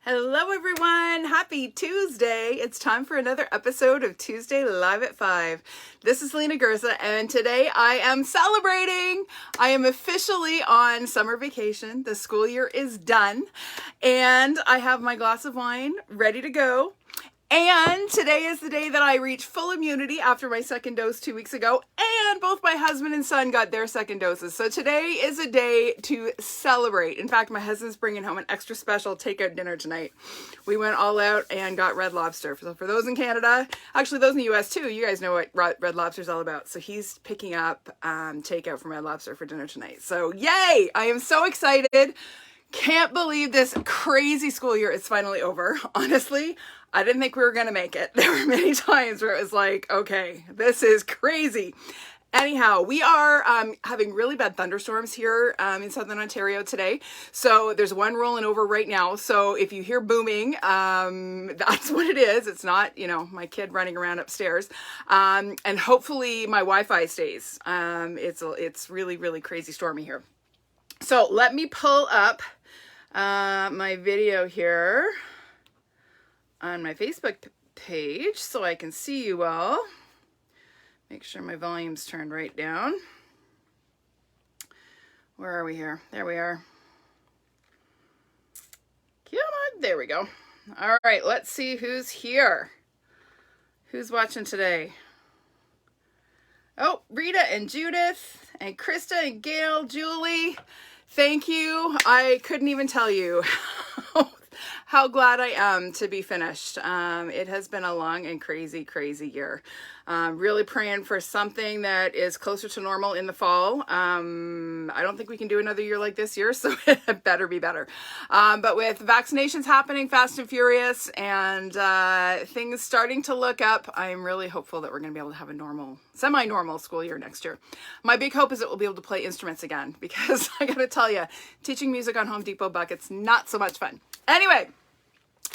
Hello everyone, happy Tuesday. It's time for another episode of Tuesday Live at 5. This is Lena Gerza and today I am celebrating. I am officially on summer vacation. The school year is done and I have my glass of wine ready to go. And today is the day that I reached full immunity after my second dose 2 weeks ago, and both my husband and son got their second doses. So today is a day to celebrate. In fact, my husband's bringing home an extra special takeout dinner tonight. We went all out and got Red Lobster. So for those in Canada, actually those in the US too, you guys know what Red Lobster is all about. So he's picking up takeout from Red Lobster for dinner tonight. So yay! I am so excited. Can't believe this crazy school year is finally over. Honestly, I didn't think we were going to make it. There were many times where it was like, okay, this is crazy. Anyhow, we are having really bad thunderstorms here in Southern Ontario today. So there's one rolling over right now. So if you hear booming, that's what it is. It's not, my kid running around upstairs. And hopefully my Wi-Fi stays. It's really, really crazy stormy here. So let me pull up my video here on my Facebook page so I can see you all. Make sure my volume's turned right down. Where are we here? There we are. Come on, there we go. All right, let's see who's here. Who's watching today? Oh, Rita and Judith and Krista and Gail, Julie. Thank you. I couldn't even tell you how glad I am to be finished. It has been a long and crazy, crazy year. Really praying for something that is closer to normal in the fall. I don't think we can do another year like this year, so it better be better. But with vaccinations happening fast and furious and things starting to look up, I'm really hopeful that we're going to be able to have a normal, semi-normal school year next year. My big hope is that we'll be able to play instruments again, because I got to tell you, teaching music on Home Depot buckets, not so much fun. Anyway,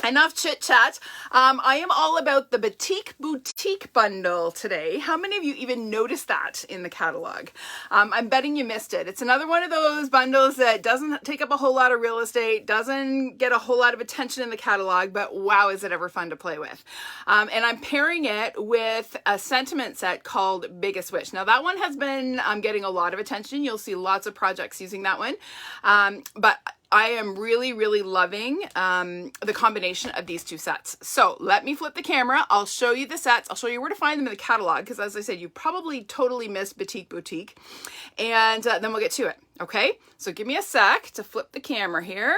enough chit chat. I am all about the Batik Boutique bundle today. How many of you even noticed that in the catalog? I'm betting you missed it. It's another one of those bundles that doesn't take up a whole lot of real estate, doesn't get a whole lot of attention in the catalog, but wow, is it ever fun to play with. And I'm pairing it with a sentiment set called Biggest Wish. Now that one has been getting a lot of attention. You'll see lots of projects using that one. But I am really, really loving the combination of these two sets. So let me flip the camera. I'll show you the sets. I'll show you where to find them in the catalog, because as I said, you probably totally missed Batik Boutique. And then we'll get to it. Okay, so give me a sec to flip the camera here.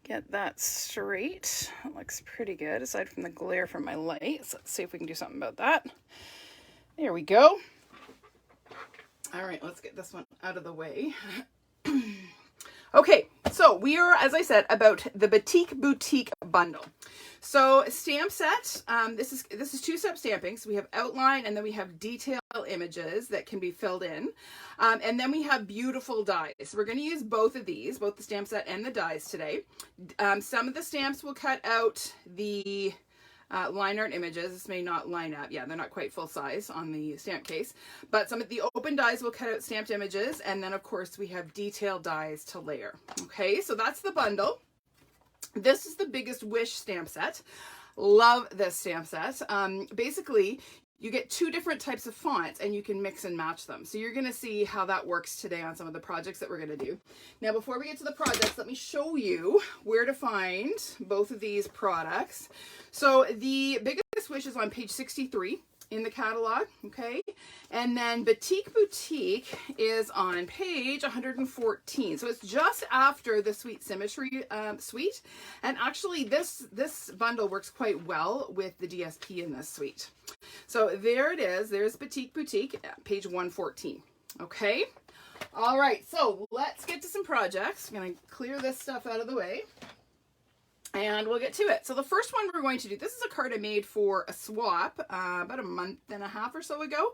Get that straight. That looks pretty good, aside from the glare from my lights. Let's see if we can do something about that. There we go. All right, let's get this one out of the way. Okay, so we are, as I said, about the Batik Boutique bundle. So stamp set, this is two-step stamping. So we have outline and then we have detail images that can be filled in. And then we have beautiful dies. So we're going to use both of these, both the stamp set and the dies today. Some of the stamps will cut out the line art images. This may not line up. Yeah, they're not quite full size on the stamp case, but some of the open dies will cut out stamped images. And then of course we have detailed dies to layer. Okay, so that's the bundle. This is the Biggest Wish stamp set. Love this stamp set. Basically, you get two different types of fonts and you can mix and match them. So you're going to see how that works today on some of the projects that we're going to do. Now, before we get to the projects, let me show you where to find both of these products. So the Biggest Wish is on page 63 in the catalog, okay? And then Batik Boutique is on page 114. So it's just after the Sweet Symmetry suite. And actually this bundle works quite well with the DSP in this suite. So there it is. There's Batik Boutique, page 114. Okay? All right, so let's get to some projects. I'm going to clear this stuff out of the way. And we'll get to it. So the first one we're going to do, this is a card I made for a swap about a month and a half or so ago.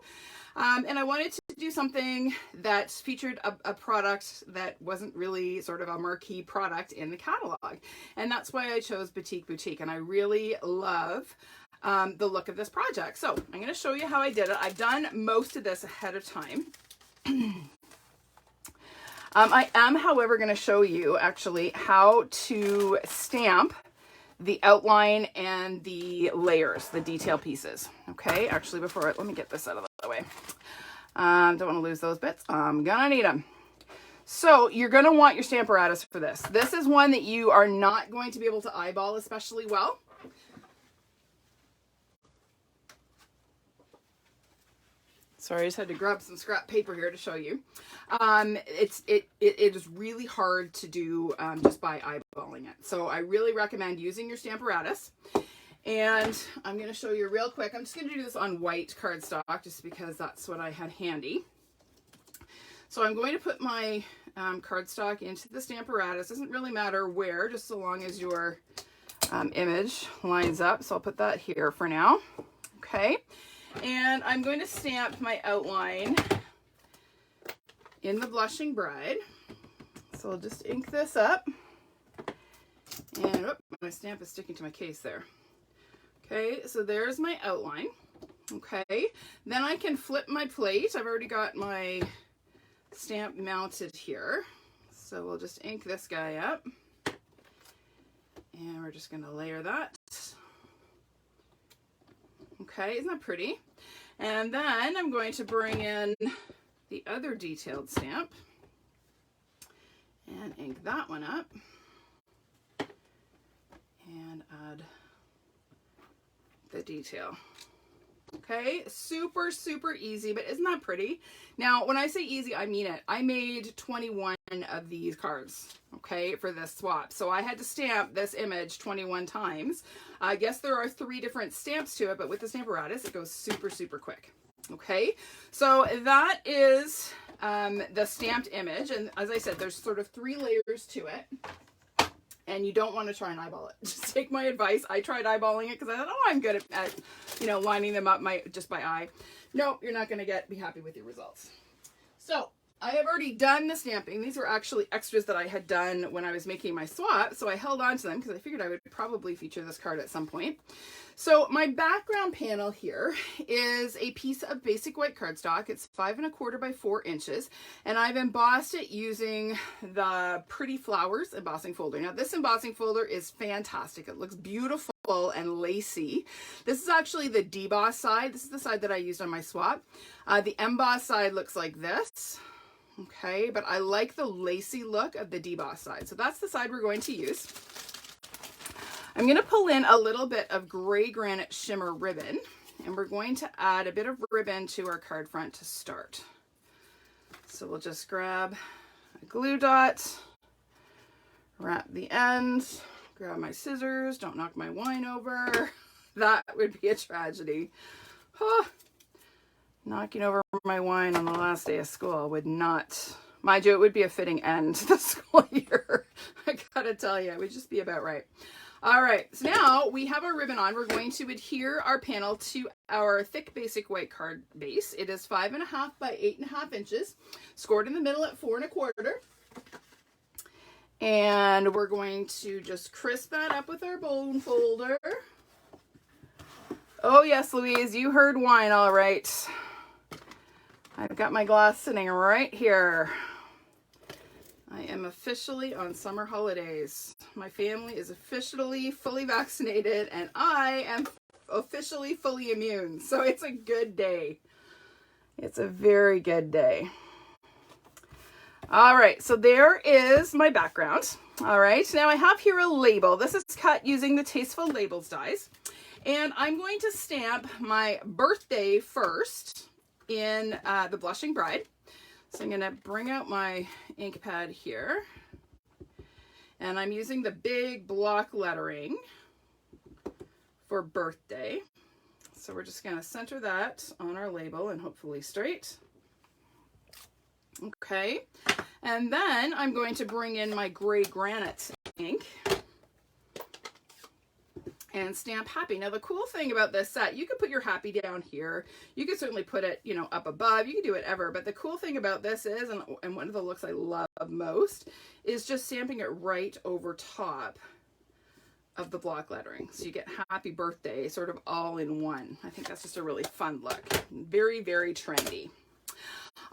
And I wanted to do something that featured a product that wasn't really sort of a marquee product in the catalog. And that's why I chose Batik Boutique. And I really love the look of this project. So I'm going to show you how I did it. I've done most of this ahead of time. I am, however, going to show you actually how to stamp the outline and the layers, the detail pieces. Okay, actually before, let me get this out of the way. Don't want to lose those bits. I'm gonna need them. So you're going to want your Stamparatus for this. This is one that you are not going to be able to eyeball especially well. Sorry, I just had to grab some scrap paper here to show you. It is really hard to do just by eyeballing it. So I really recommend using your Stamparatus. And I'm going to show you real quick. I'm just going to do this on white cardstock just because that's what I had handy. So I'm going to put my cardstock into the Stamparatus. Doesn't really matter where, just so long as your image lines up. So I'll put that here for now. Okay. And I'm going to stamp my outline in the Blushing Bride. So I'll just ink this up. And my stamp is sticking to my case there. Okay, so there's my outline. Okay, then I can flip my plate. I've already got my stamp mounted here. So we'll just ink this guy up. And we're just going to layer that. Okay, isn't that pretty? And then I'm going to bring in the other detailed stamp and ink that one up and add the detail. Okay, super, super easy, but isn't that pretty? Now, when I say easy, I mean it. I made 21 of these cards, okay, for this swap. So I had to stamp this image 21 times. I guess there are 3 different stamps to it, but with the Stamparatus, it goes super, super quick. Okay, so that is the stamped image. And as I said, there's sort of 3 layers to it. And you don't want to try and eyeball it. Just take my advice. I tried eyeballing it because I thought, oh, I'm good at you know, lining them up just by eye. No, you're not going to be happy with your results. So I have already done the stamping. These were actually extras that I had done when I was making my swap. So I held on to them because I figured I would probably feature this card at some point. So my background panel here is a piece of basic white cardstock. It's 5 1/4 by 4 inches. And I've embossed it using the Pretty Flowers embossing folder. Now this embossing folder is fantastic. It looks beautiful and lacy. This is actually the deboss side. This is the side that I used on my swap. The emboss side looks like this. Okay, but I like the lacy look of the deboss side. So that's the side we're going to use. I'm going to pull in a little bit of gray granite shimmer ribbon, and we're going to add a bit of ribbon to our card front to start. So we'll just grab a glue dot, wrap the ends, grab my scissors, don't knock my wine over. That would be a tragedy. Huh. Knocking over my wine on the last day of school would not, mind you, it would be a fitting end to the school year. I gotta tell you, it would just be about right. All right, so now we have our ribbon on. We're going to adhere our panel to our thick basic white card base. It is 5 1/2 by 8 1/2 inches, scored in the middle at 4 1/4. And we're going to just crisp that up with our bone folder. Oh yes, Louise, you heard wine, all right. I've got my glass sitting right here. I am officially on summer holidays. My family is officially fully vaccinated and I am officially fully immune. So it's a good day. It's a very good day. All right, so there is my background. All right, now I have here a label. This is cut using the Tasteful Labels dies. And I'm going to stamp my birthday first in the Blushing Bride. So I'm going to bring out my ink pad here. And I'm using the big block lettering for birthday. So we're just going to center that on our label and hopefully straight. Okay. And then I'm going to bring in my gray granite ink and stamp happy. Now the cool thing about this set, you could put your happy down here. You could certainly put it, you know, up above. You can do whatever. But the cool thing about this is, and one of the looks I love most, is just stamping it right over top of the block lettering. So you get happy birthday sort of all in one. I think that's just a really fun look. Very, very trendy.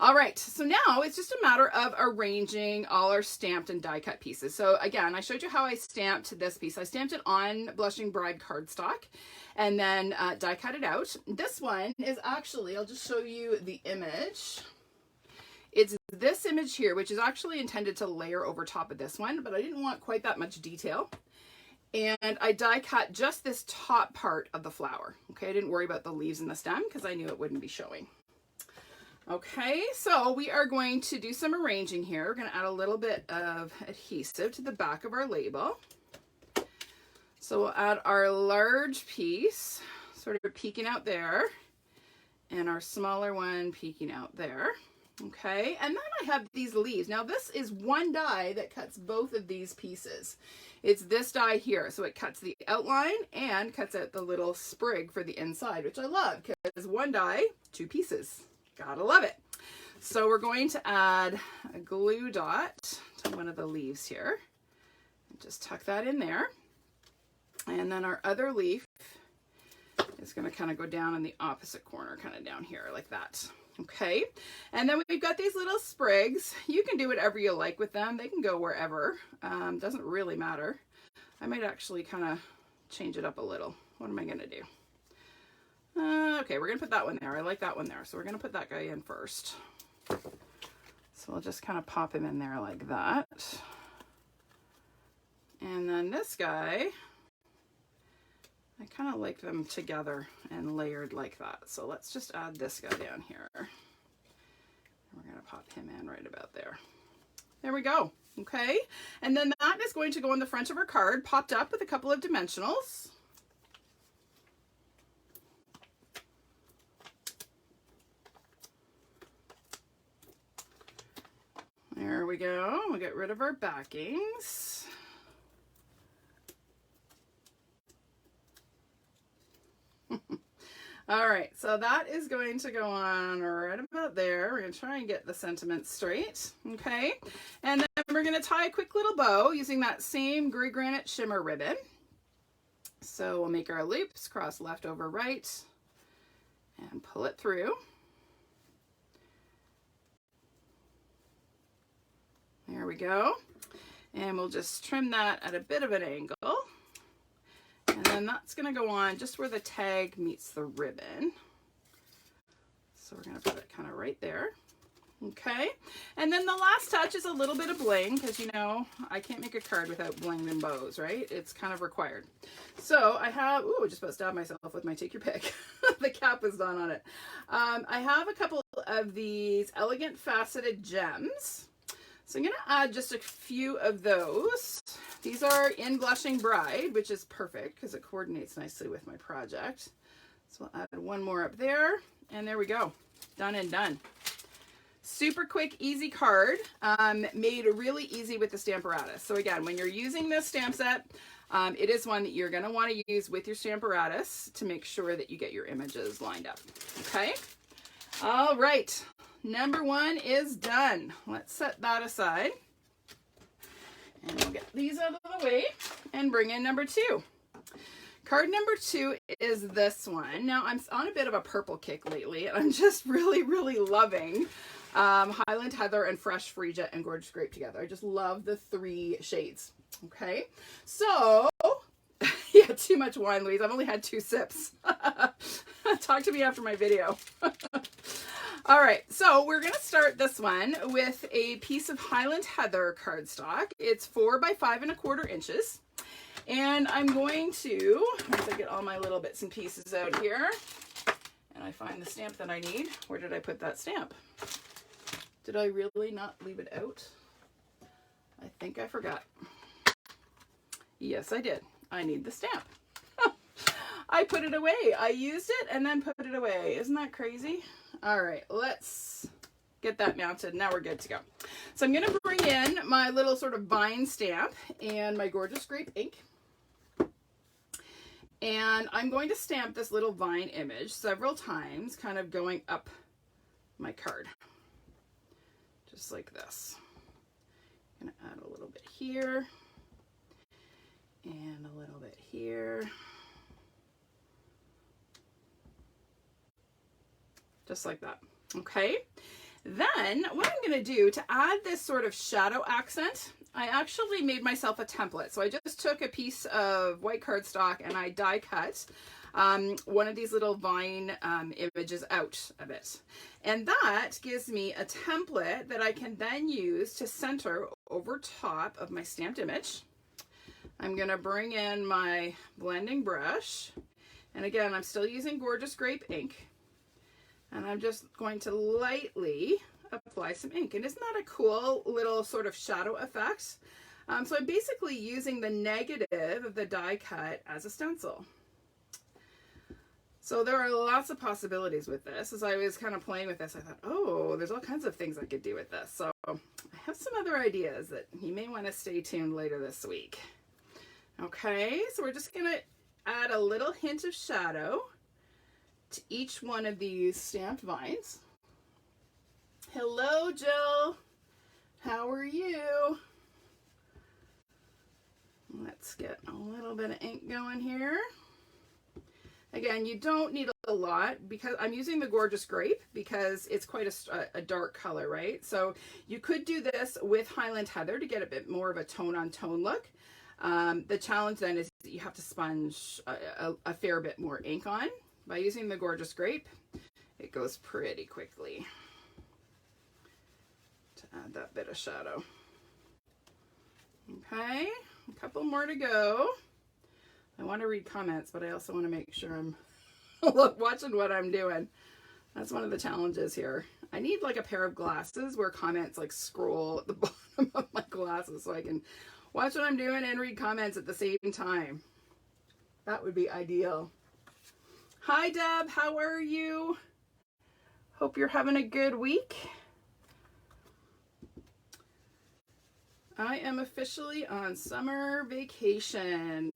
All right, so now it's just a matter of arranging all our stamped and die cut pieces. So again, I showed you how I stamped this piece. I stamped it on Blushing Bride cardstock and then die cut it out. This one is actually, I'll just show you the image. It's this image here, which is actually intended to layer over top of this one, but I didn't want quite that much detail. And I die cut just this top part of the flower. Okay, I didn't worry about the leaves and the stem because I knew it wouldn't be showing. Okay, so we are going to do some arranging here. We're going to add a little bit of adhesive to the back of our label. So we'll add our large piece, sort of peeking out there, and our smaller one peeking out there. Okay, and then I have these leaves. Now this is one die that cuts both of these pieces. It's this die here, so it cuts the outline and cuts out the little sprig for the inside, which I love because one die, two pieces. Gotta love it. So we're going to add a glue dot to one of the leaves here. Just tuck that in there. And then our other leaf is going to kind of go down in the opposite corner, kind of down here like that. Okay, and then we've got these little sprigs. You can do whatever you like with them. They can go wherever. Doesn't really matter. I might actually kind of change it up a little. What am I going to do? Okay, we're going to put that one there. I like that one there. So we're going to put that guy in first. So we'll just kind of pop him in there like that. And then this guy, I kind of like them together and layered like that. So let's just add this guy down here. We're going to pop him in right about there. There we go. Okay. And then that is going to go on the front of our card, popped up with a couple of dimensionals. There we go. We'll get rid of our backings. All right, so that is going to go on right about there. We're going to try and get the sentiment straight, okay? And then we're going to tie a quick little bow using that same Granite Shimmer ribbon. So we'll make our loops, cross left over right, and pull it through. There we go. And we'll just trim that at a bit of an angle. And then that's going to go on just where the tag meets the ribbon. So we're going to put it kind of right there. Okay. And then the last touch is a little bit of bling because, you know, I can't make a card without bling and bows, right? It's kind of required. So I have, ooh, I just about stabbed myself with my take your pick. The cap was done on it. I have a couple of these elegant faceted gems. So I'm going to add just a few of those. These are in Blushing Bride, which is perfect because it coordinates nicely with my project. So I'll add one more up there, and there we go. Done and done. Super quick, easy card, made really easy with the Stamparatus. So again, when you're using this stamp set, it is one that you're going to want to use with your Stamparatus to make sure that you get your images lined up. Okay? All right. Number one is done. Let's set that aside. And we'll get these out of the way and bring in number two. Card number two is this one. Now I'm on a bit of a purple kick lately, and I'm just really, really loving Highland Heather and Fresh Frisia and Gorgeous Grape together. I just love the three shades. Okay, so yeah, too much wine, Louise. I've only had 2 sips. Talk to me after my video. All right, so we're going to start this one with a piece of Highland Heather cardstock. It's 4 by 5 1/4 inches. And I'm going to, once I get all my little bits and pieces out here, and I find the stamp that I need. Where did I put that stamp? Did I really not leave it out? I think I forgot. Yes, I did. I need the stamp. I put it away. I used it and then put it away. Isn't that crazy? All right, let's get that mounted. Now we're good to go. So I'm going to bring in my little sort of vine stamp and my Gorgeous Grape ink. And I'm going to stamp this little vine image several times, kind of going up my card. Just like this. I'm going to add a little bit here and a little bit here. Just like that. Okay. Then what I'm going to do to add this sort of shadow accent, I actually made myself a template. So I just took a piece of white cardstock and I die cut one of these little vine images out of it. And that gives me a template that I can then use to center over top of my stamped image. I'm going to bring in my blending brush. And again, I'm still using Gorgeous Grape ink. And I'm just going to lightly apply some ink. And isn't that a cool little sort of shadow effect? So I'm basically using the negative of the die cut as a stencil. So there are lots of possibilities with this. As I was kind of playing with this, I thought, oh, there's all kinds of things I could do with this. So I have some other ideas that you may want to stay tuned later this week. Okay, so we're just going to add a little hint of shadow to each one of these stamped vines. Hello, Jill. How are you? Let's get a little bit of ink going here. Again, you don't need a lot because I'm using the Gorgeous Grape because it's quite a dark color, right? So you could do this with Highland Heather to get a bit more of a tone-on-tone look. The challenge then is that you have to sponge a fair bit more ink on. By using the Gorgeous Grape, it goes pretty quickly to add that bit of shadow. Okay, a couple more to go. I want to read comments, but I also want to make sure I'm watching what I'm doing. That's one of the challenges here. I need like a pair of glasses where comments like scroll at the bottom of my glasses so I can watch what I'm doing and read comments at the same time. That would be ideal. Hi Deb, how are you? Hope you're having a good week. I am officially on summer vacation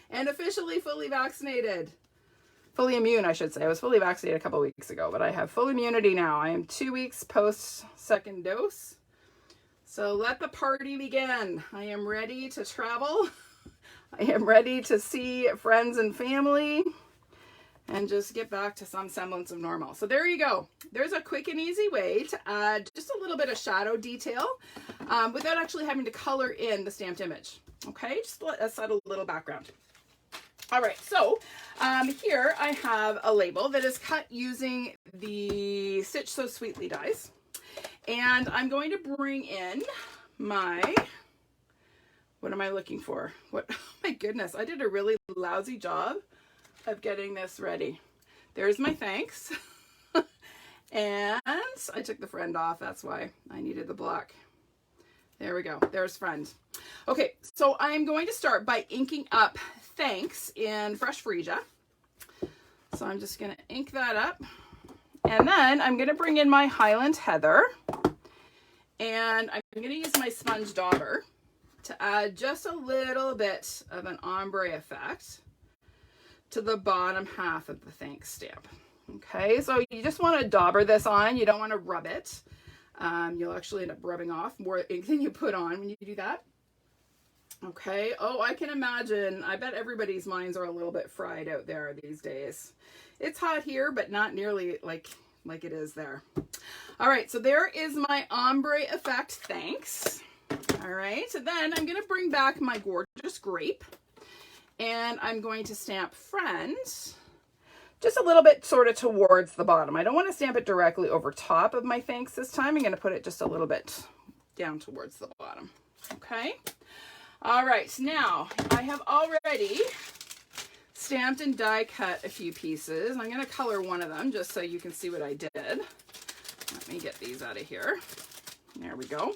and officially fully vaccinated. Fully immune, I should say. I was fully vaccinated a couple weeks ago, but I have full immunity now. I am 2 weeks post second dose. So let the party begin. I am ready to travel. I am ready to see friends and family and just get back to some semblance of normal. So there you go. There's a quick and easy way to add just a little bit of shadow detail without actually having to color in the stamped image. Okay, just a subtle little background. All right, so here I have a label that is cut using the Stitch So Sweetly dies. And I'm going to bring in my, what am I looking for? Oh my goodness, I did a really lousy job of getting this ready. There's my thanks. And I took the friend off, that's why I needed the block. There we go, there's friend. Okay, so I'm going to start by inking up thanks in Fresh Freesia. So I'm just gonna ink that up. And then I'm gonna bring in my Highland Heather. And I'm gonna use my sponge dauber to add just a little bit of an ombre effect to the bottom half of the thanks stamp. Okay, so you just want to dauber this on. You don't want to rub it. You'll actually end up rubbing off more ink than you put on when you do that. Okay, oh, I can imagine. I bet everybody's minds are a little bit fried out there these days. It's hot here, but not nearly like it is there. All right, so there is my ombre effect, thanks. All right, so then I'm gonna bring back my Gorgeous Grape and I'm going to stamp Friend just a little bit sort of towards the bottom. I don't want to stamp it directly over top of my thanks this time. I'm gonna put it just a little bit down towards the bottom, okay? All right, now I have already stamped and die cut a few pieces. I'm gonna color one of them just so you can see what I did. Let me get these out of here. There we go.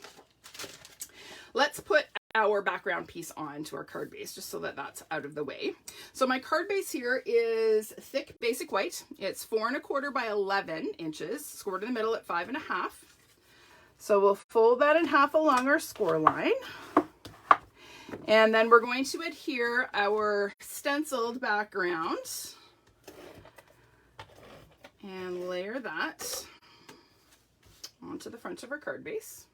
Let's put our background piece on to our card base just so that that's out of the way. So my card base here is thick basic white. It's 4 1/4 by 11 inches, scored in the middle at 5 1/2. So we'll fold that in half along our score line. And then we're going to adhere our stenciled background and layer that onto the front of our card base.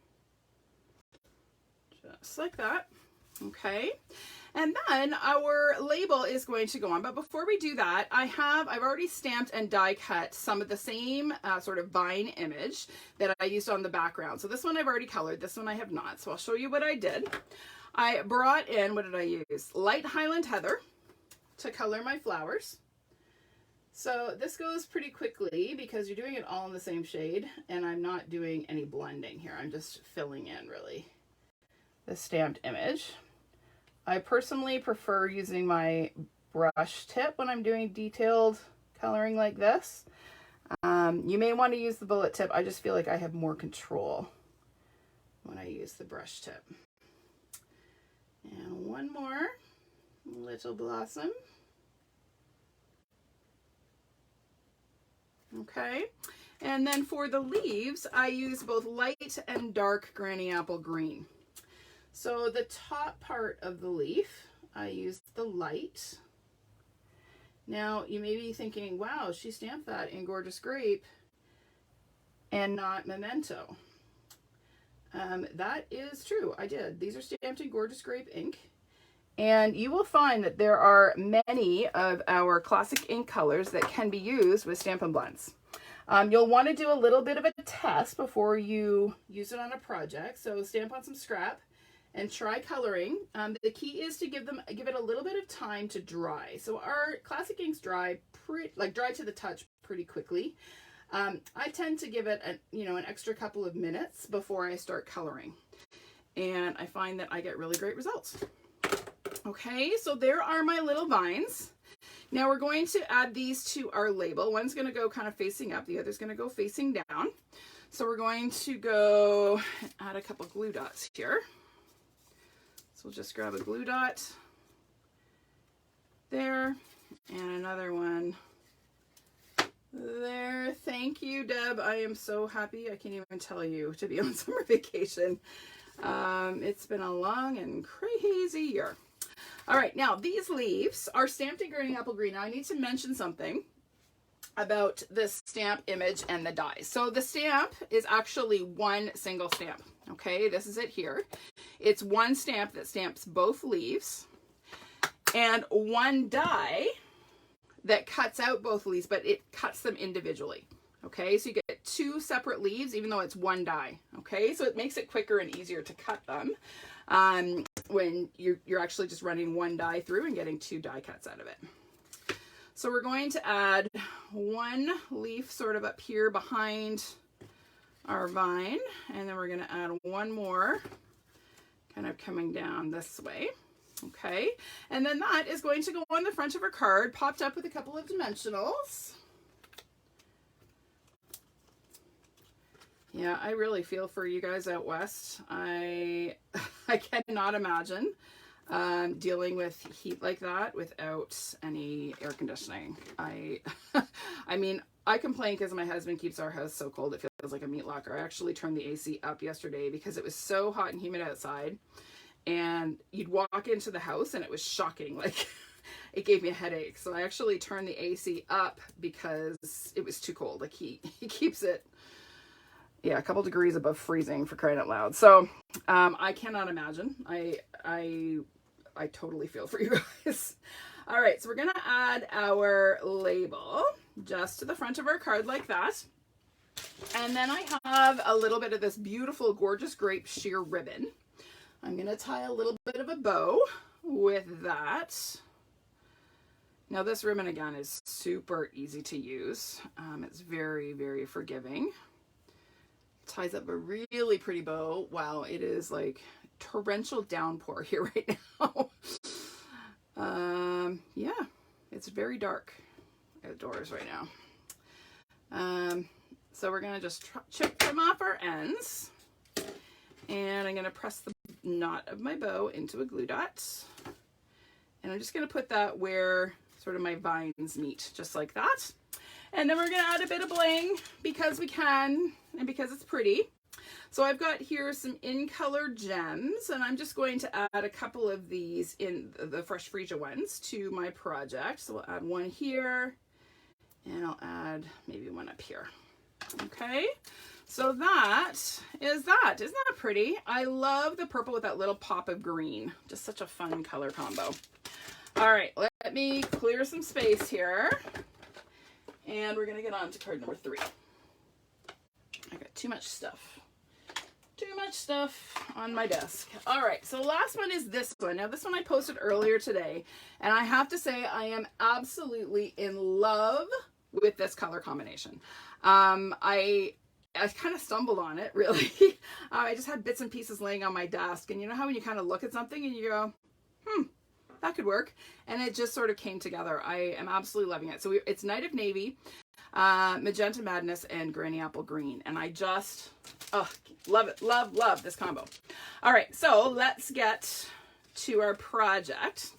Just like that. Okay. And then our label is going to go on. But before we do that, I've already stamped and die cut some of the same sort of vine image that I used on the background. So this one I've already colored, this one I have not. So I'll show you what I did. I brought in, what did I use? Light Highland Heather to color my flowers. So this goes pretty quickly because you're doing it all in the same shade, and I'm not doing any blending here. I'm just filling in really the stamped image. I personally prefer using my brush tip when I'm doing detailed coloring like this. You may want to use the bullet tip. I just feel like I have more control when I use the brush tip. And one more little blossom. Okay, and then for the leaves, I use both light and dark granny apple green. So the top part of the leaf, I used the light. Now you may be thinking, wow, she stamped that in Gorgeous Grape and not Memento. That is true, I did. These are stamped in Gorgeous Grape ink. And you will find that there are many of our classic ink colors that can be used with Stampin' Blends. You'll want to do a little bit of a test before you use it on a project. So stamp on some scrap and try coloring. The key is to give it a little bit of time to dry. So our classic inks dry dry to the touch pretty quickly. I tend to give it an extra couple of minutes before I start coloring, and I find that I get really great results. Okay, so there are my little vines. Now we're going to add these to our label. One's going to go kind of facing up, the other's going to go facing down. So we're going to go add a couple glue dots here. So we'll just grab a glue dot there and another one there. Thank you, Deb. I am so happy. I can't even tell you to be on summer vacation. It's been a long and crazy year. All right, now these leaves are stamped in Granny Apple Green. Now I need to mention something about this stamp image and the dies. So the stamp is actually one single stamp. Okay, this is it here. It's one stamp that stamps both leaves and one die that cuts out both leaves, but it cuts them individually. Okay, so you get two separate leaves, even though it's one die. Okay, so it makes it quicker and easier to cut them when you're actually just running one die through and getting two die cuts out of it. So we're going to add one leaf sort of up here behind our vine, and then we're going to add one more kind of coming down this way. Okay, and then that is going to go on the front of our card, popped up with a couple of dimensionals. Yeah, I really feel for you guys out west. I cannot imagine dealing with heat like that without any air conditioning. I mean, I complain because my husband keeps our house so cold it feels like a meat locker. I actually turned the AC up yesterday because it was so hot and humid outside, and you'd walk into the house and it was shocking. Like, it gave me a headache. So I actually turned the AC up because it was too cold. Like, he keeps it, yeah, a couple degrees above freezing, for crying out loud. So I cannot imagine. I totally feel for you guys. All right, so we're gonna add our label just to the front of our card like that. And then I have a little bit of this beautiful Gorgeous Grape sheer ribbon. I'm gonna tie a little bit of a bow with that. Now this ribbon again is super easy to use. It's very, very forgiving. Ties up a really pretty bow. Wow, it is like torrential downpour here right now. Yeah, it's very dark outdoors right now. So we're gonna just chip them off our ends, and I'm gonna press the knot of my bow into a glue dot, and I'm just gonna put that where sort of my vines meet, just like that. And then we're gonna add a bit of bling because we can and because it's pretty. So I've got here some in color gems, and I'm just going to add a couple of these in the Fresh Freesia ones to my project. So we'll add one here, and I'll add maybe one up here. Okay, So that is that. Isn't that pretty? I love the purple with that little pop of green. Just such a fun color combo. All right, let me clear some space here. And we're gonna get on to card number 3. I got too much stuff. Too much stuff on my desk. All right, so the last one is this one. Now this one I posted earlier today, and I have to say I am absolutely in love with this color combination. I kind of stumbled on it, really. I just had bits and pieces laying on my desk, and you know how when you kind of look at something and you go, that could work, and it just sort of came together. I am absolutely loving it. So it's Night of Navy, Magenta Madness, and Granny Apple Green, and I just love it. Love this combo. All right, so let's get to our project.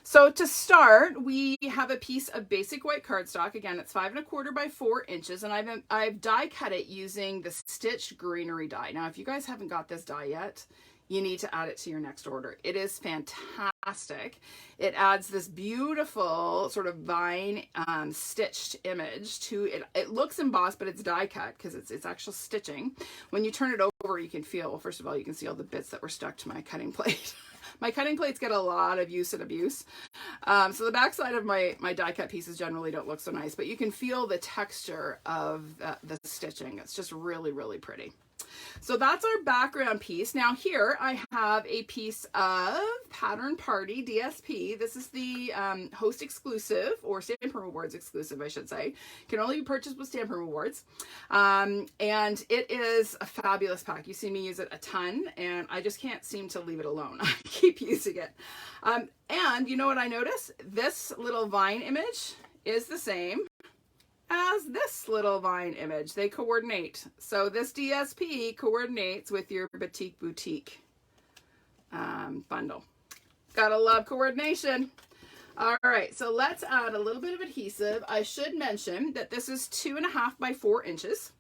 So to start, we have a piece of basic white cardstock. Again, it's 5 1/4 by 4 inches, and I've die cut it using the Stitched Greenery die. Now, if you guys haven't got this die yet, you need to add it to your next order. It is fantastic. It adds this beautiful sort of vine stitched image to it. It looks embossed, but it's die cut because it's actual stitching. When you turn it over, you can feel, well, first of all, you can see all the bits that were stuck to my cutting plate. My cutting plates get a lot of use and abuse. So the backside of my die cut pieces generally don't look so nice, but you can feel the texture of the stitching. It's just really, really pretty. So that's our background piece. Now here I have a piece of Pattern Party DSP. This is the host exclusive, or Stampin' Rewards exclusive, I should say. Can only be purchased with Stampin' Rewards. And it is a fabulous pack. You see me use it a ton, and I just can't seem to leave it alone. I keep using it. And you know what I noticed? This little vine image is the same as this little vine image. They coordinate. So this DSP coordinates with your Batik Boutique bundle. Gotta love coordination. All right, so let's add a little bit of adhesive. I should mention that this is 2 1/2 by 4 inches.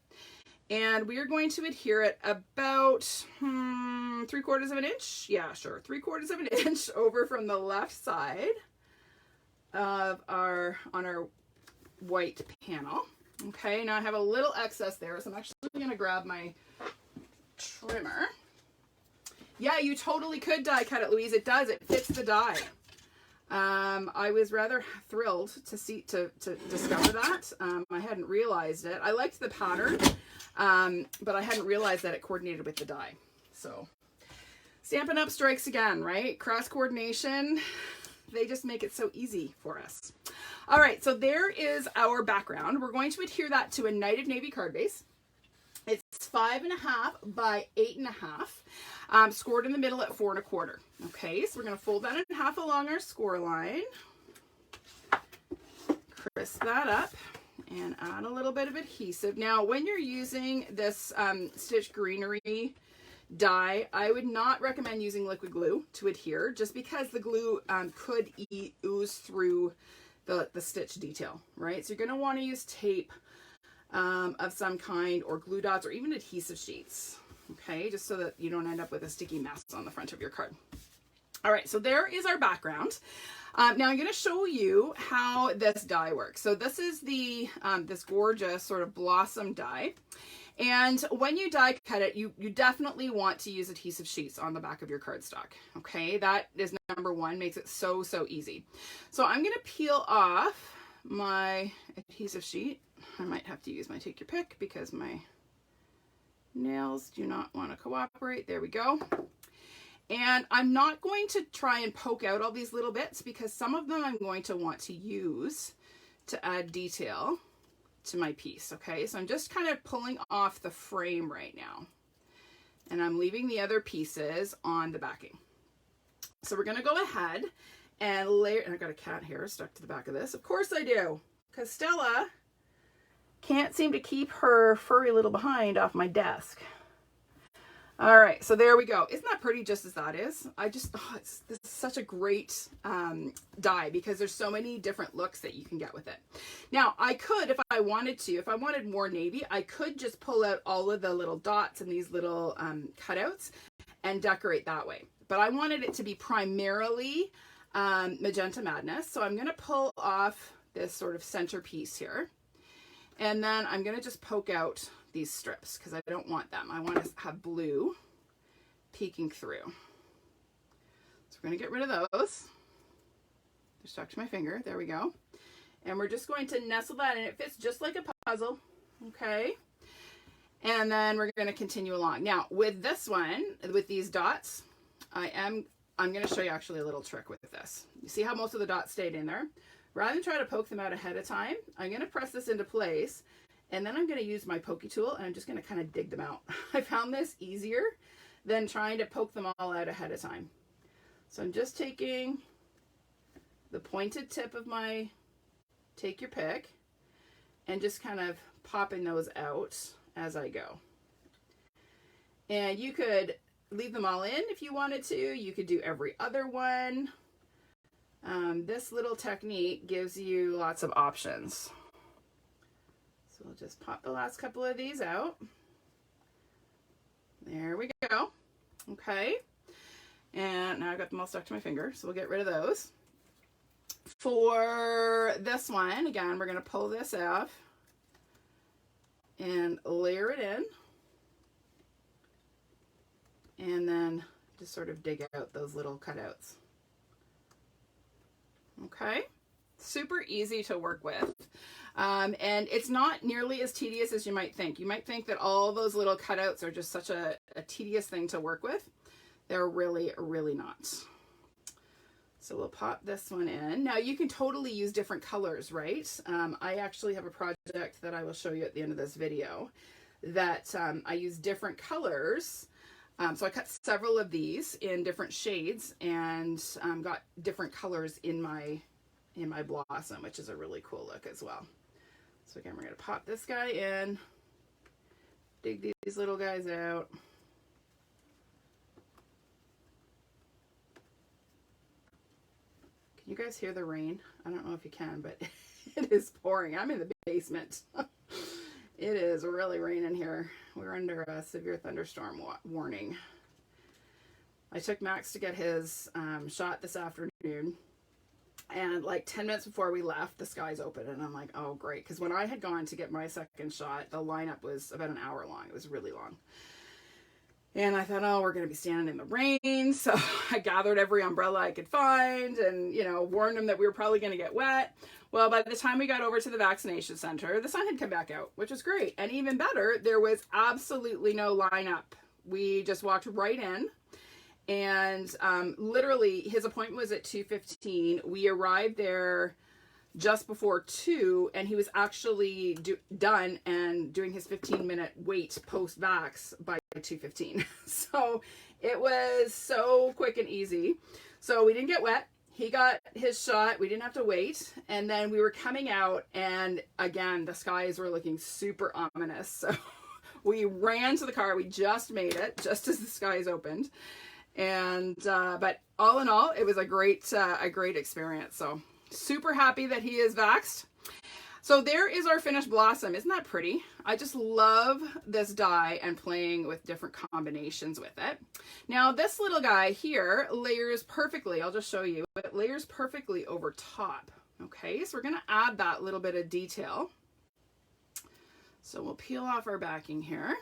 And we are going to adhere it about 3/4 of an inch. Yeah, sure, 3/4 of an inch over from the left side of on our white panel. Okay, now I have a little excess there, so I'm actually going to grab my trimmer. Yeah, you totally could die cut it, Louise. It does. It fits the die. I was rather thrilled to discover that. I hadn't realized it. I liked the pattern, but I hadn't realized that it coordinated with the die. So Stampin' Up strikes again, right? Cross coordination. They just make it so easy for us. All right, so there is our background. We're going to adhere that to a Night of Navy card base. It's 5 1/2 by 8 1/2, scored in the middle at 4 1/4. Okay, so we're going to fold that in half along our score line, crisp that up, and add a little bit of adhesive. Now, when you're using this Stitched Greenery die, I would not recommend using liquid glue to adhere, just because the glue could ooze through the stitch detail, right? So you're going to want to use tape of some kind, or glue dots, or even adhesive sheets, okay, just so that you don't end up with a sticky mess on the front of your card. All right, so there is our background. Now I'm going to show you how this die works. So this is the this gorgeous sort of blossom die. And when you die cut it, you definitely want to use adhesive sheets on the back of your cardstock. Okay, that is number one, makes it so easy. So I'm going to peel off my adhesive sheet. I might have to use my take your pick because my nails do not want to cooperate. There we go. And I'm not going to try and poke out all these little bits, because some of them I'm going to want to use to add detail to my piece. Okay, so I'm just kind of pulling off the frame right now, and I'm leaving the other pieces on the backing. So we're going to go ahead and layer, and I got a cat hair stuck to the back of this. Of course I do, because Stella can't seem to keep her furry little behind off my desk. All right, so there we go. Isn't that pretty just as that is? This is such a great die, because there's so many different looks that you can get with it. Now, I could, if I wanted to, if I wanted more navy, I could just pull out all of the little dots and these little cutouts and decorate that way. But I wanted it to be primarily Magenta Madness, so I'm gonna pull off this sort of centerpiece here. And then I'm going to just poke out these strips because I don't want them. I want to have blue peeking through. So we're going to get rid of those. They're stuck to my finger. There we go. And we're just going to nestle that in. It fits just like a puzzle. Okay. And then we're going to continue along. Now with this one, with these dots, I'm going to show you actually a little trick with this. You see how most of the dots stayed in there? Rather than try to poke them out ahead of time, I'm going to press this into place, and then I'm going to use my pokey tool, and I'm just going to kind of dig them out. I found this easier than trying to poke them all out ahead of time. So I'm just taking the pointed tip of my take your pick and just kind of popping those out as I go. And you could leave them all in if you wanted to. You could do every other one. This little technique gives you lots of options. So we'll just pop the last couple of these out. There we go. Okay. And now I've got them all stuck to my finger, so we'll get rid of those. For this one, again, we're going to pull this off and layer it in. And then just sort of dig out those little cutouts. Okay, super easy to work with. And it's not nearly as tedious as you might think. You might think that all those little cutouts are just such a tedious thing to work with. They're really, really not. So we'll pop this one in. Now you can totally use different colors, right? I actually have a project that I will show you at the end of this video that I use different colors. So I cut several of these in different shades and got different colors in my blossom, which is a really cool look as well. So again, we're going to pop this guy in, dig these little guys out. Can you guys hear the rain? I don't know if you can, but it is pouring. I'm in the basement. It is really raining here. We're under a severe thunderstorm warning. I took Max to get his shot this afternoon, and like 10 minutes before we left, the skies opened, and I'm like, oh great, because when I had gone to get my second shot, the lineup was about an hour long. It was really long. And I thought, oh, we're going to be standing in the rain. So I gathered every umbrella I could find and, you know, warned them that we were probably going to get wet. Well, by the time we got over to the vaccination center, the sun had come back out, which was great. And even better, there was absolutely no lineup. We just walked right in. And literally, his appointment was at 2:15. We arrived there just before 2, and he was actually done and doing his 15-minute wait post-vax by 2:15. So it was so quick and easy. So we didn't get wet. He got his shot. We didn't have to wait. And then we were coming out, and again, the skies were looking super ominous. So we ran to the car. We just made it just as the skies opened. And but all in all, it was a great experience. So super happy that he is vaxxed. So there is our finished blossom. Isn't that pretty? I just love this die and playing with different combinations with it. Now this little guy here layers perfectly. I'll just show you. It layers perfectly over top. Okay, so we're going to add that little bit of detail. So we'll peel off our backing here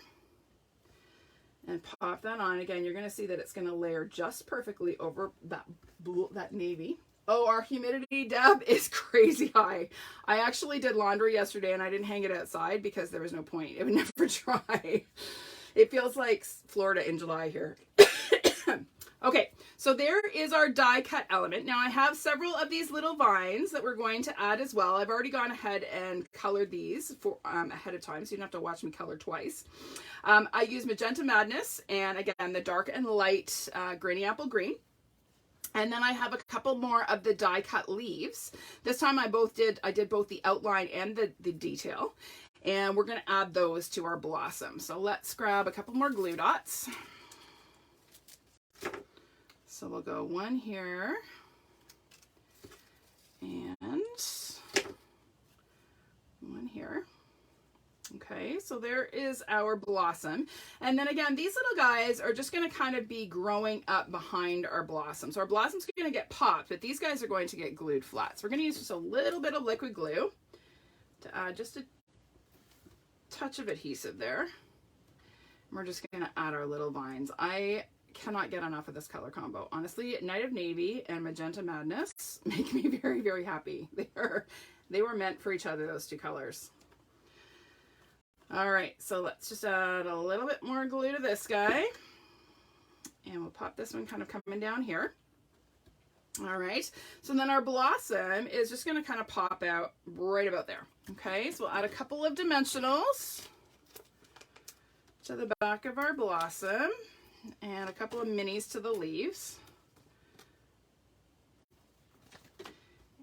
and pop that on. Again, you're going to see that it's going to layer just perfectly over that navy. Oh, our humidity, Deb, is crazy high. I actually did laundry yesterday and I didn't hang it outside because there was no point. It would never dry. It feels like Florida in July here. Okay, so there is our die cut element. Now I have several of these little vines that we're going to add as well. I've already gone ahead and colored these for ahead of time, so you don't have to watch me color twice. I use Magenta Madness and again the dark and light Granny Apple Green. And then I have a couple more of the die cut leaves. This time I did both the outline and the detail. And we're going to add those to our blossom. So let's grab a couple more glue dots. So we'll go one here and one here. Okay, so there is our blossom. And then again, these little guys are just going to kind of be growing up behind our blossom. So our blossom's going to get popped, but these guys are going to get glued flat. So we're going to use just a little bit of liquid glue to add just a touch of adhesive there. And we're just going to add our little vines. I cannot get enough of this color combo. Honestly, Night of Navy and Magenta Madness make me very, very happy. They were meant for each other, those two colors. All right, so let's just add a little bit more glue to this guy. And we'll pop this one kind of coming down here. All right, so then our blossom is just going to kind of pop out right about there. Okay, so we'll add a couple of dimensionals to the back of our blossom and a couple of minis to the leaves.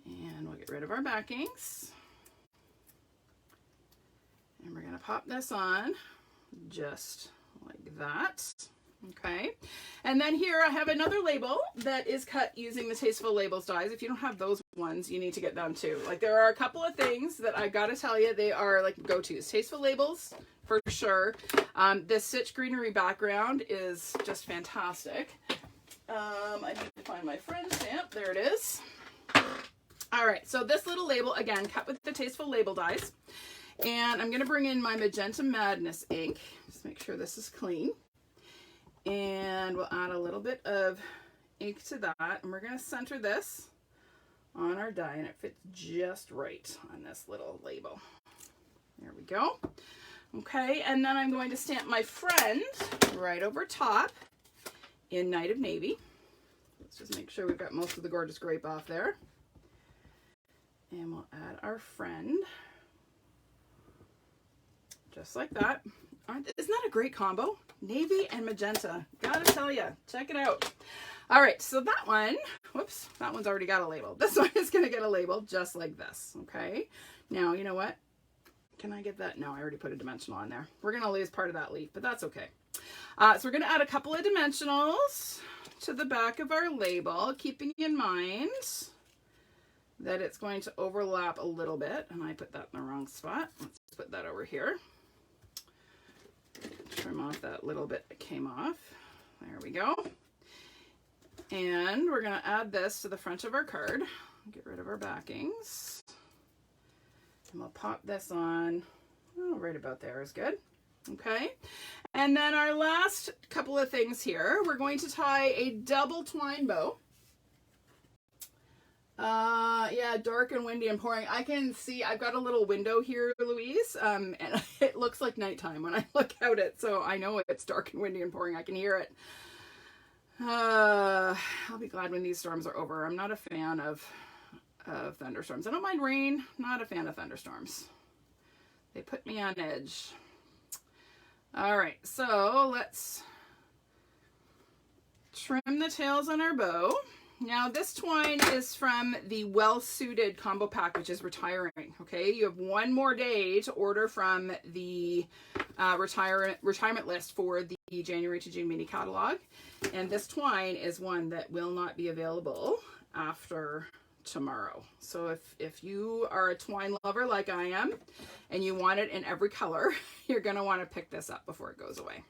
And we'll get rid of our backings. And we're going to pop this on just like that. Okay, and then here I have another label that is cut using the Tasteful Labels dies. If you don't have those ones, you need to get them too. Like, there are a couple of things that I gotta tell you, they are like go-tos. Tasteful Labels for sure. This Stitch Greenery background is just fantastic. I need to find my friend stamp. There it is. All right, so this little label, again, cut with the Tasteful Label dies. And I'm gonna bring in my Magenta Madness ink. Just make sure this is clean. And we'll add a little bit of ink to that, and we're going to center this on our die, and it fits just right on this little label. There we go. Okay, and then I'm going to stamp my friend right over top in Night of Navy. Let's just make sure we've got most of the gorgeous grape off there. And we'll add our friend just like that. Isn't that a great combo? Navy and magenta. Gotta tell you, check it out. All right, so that one, whoops, that one's already got a label. This one is gonna get a label just like this, okay? Now, you know what? Can I get that? No, I already put a dimensional on there. We're gonna lose part of that leaf, but that's okay. So we're gonna add a couple of dimensionals to the back of our label, keeping in mind that it's going to overlap a little bit, and I put that in the wrong spot. Let's put that over here. Trim off that little bit that came off. There we go. And we're going to add this to the front of our card. Get rid of our backings. And we'll pop this on. Oh, right about there is good. Okay. And then our last couple of things here, we're going to tie a double twine bow. Yeah, dark and windy and pouring. I can see, I've got a little window here, Louise, and it looks like nighttime when I look out it, so I know it's dark and windy and pouring. I can hear it. I'll be glad when these storms are over. I'm not a fan of thunderstorms. I don't mind rain, not a fan of thunderstorms. They put me on edge. All right, so let's trim the tails on our bow. Now this twine is from the Well Suited combo pack, which is retiring. Okay, you have one more day to order from the retirement list for the January to June mini catalog, and this twine is one that will not be available after tomorrow. So if you are a twine lover like I am, and you want it in every color, you're gonna want to pick this up before it goes away.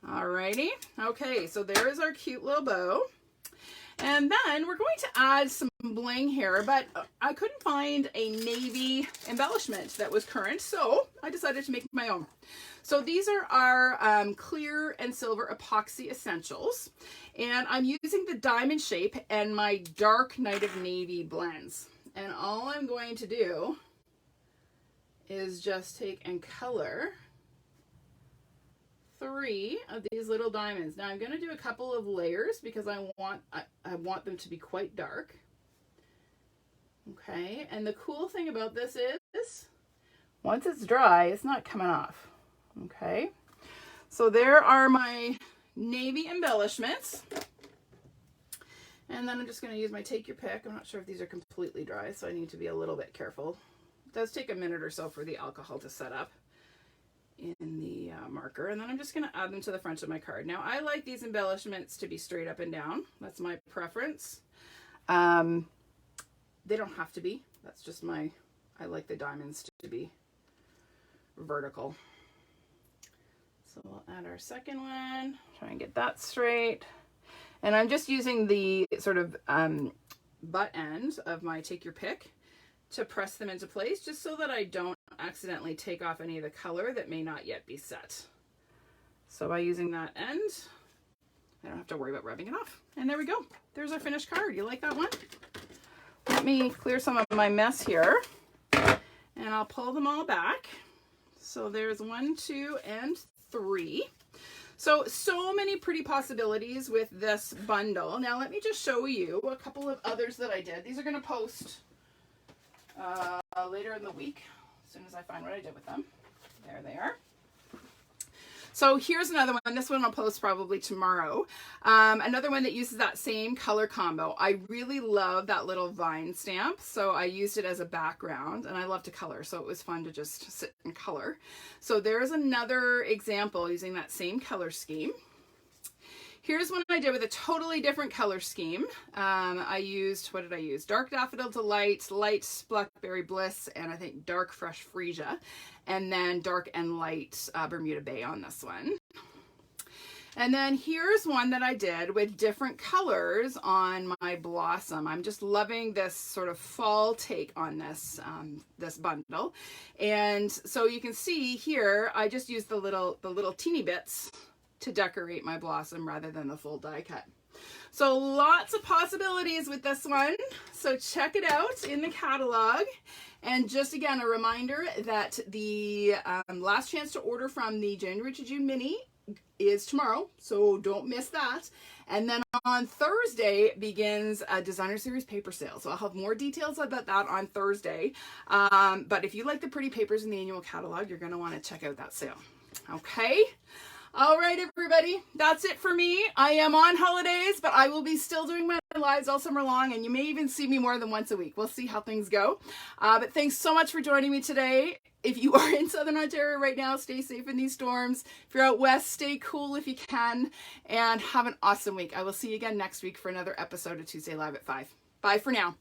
Alrighty, okay, so there is our cute little bow. And then we're going to add some bling here, but I couldn't find a navy embellishment that was current, so I decided to make my own. So these are our clear and silver epoxy essentials, and I'm using the diamond shape and my dark Night of Navy blends. And all I'm going to do is just take and color 3 of these little diamonds. Now I'm going to do a couple of layers because I want them to be quite dark. Okay, and the cool thing about this is once it's dry, it's not coming off. Okay, so there are my navy embellishments. And then I'm just going to use my take your pick. I'm not sure if these are completely dry, so I need to be a little bit careful. It does take a minute or so for the alcohol to set up in the marker, and then I'm just going to add them to the front of my card. Now I like these embellishments to be straight up and down. That's my preference. They don't have to be. That's just I like the diamonds to be vertical. So we'll add our second one, try and get that straight. And I'm just using the sort of butt end of my take your pick to press them into place, just so that I don't accidentally take off any of the color that may not yet be set. So by using that end, I don't have to worry about rubbing it off. And there we go. There's our finished card. You like that one? Let me clear some of my mess here, and I'll pull them all back. So there's 1, 2, and 3. So many pretty possibilities with this bundle. Now let me just show you a couple of others that I did. These are going to post later in the week, as soon as I find what I did with them. There they are. So here's another one. This one I'll post probably tomorrow. Another one that uses that same color combo. I really love that little vine stamp, so I used it as a background, and I love to color, so it was fun to just sit and color. So there's another example using that same color scheme. Here's one I did with a totally different color scheme. I used, what did I use? Dark Daffodil Delight, Light Blackberry Bliss, and I think Dark Fresh Freesia. And then Dark and Light Bermuda Bay on this one. And then here's one that I did with different colors on my blossom. I'm just loving this sort of fall take on this, this bundle. And so you can see here, I just used the little teeny bits to decorate my blossom rather than the full die cut. So lots of possibilities with this one. So check it out in the catalog. And just again, a reminder that the last chance to order from the January to June mini is tomorrow, so don't miss that. And then on Thursday begins a designer series paper sale. So I'll have more details about that on Thursday. But if you like the pretty papers in the annual catalog, you're going to want to check out that sale. Okay. All right, everybody, that's it for me. I am on holidays, but I will be still doing my lives all summer long, and you may even see me more than once a week. We'll see how things go. But thanks so much for joining me today. If you are in Southern Ontario right now, stay safe in these storms. If you're out west, stay cool if you can, and have an awesome week. I will see you again next week for another episode of Tuesday Live at 5. Bye for now.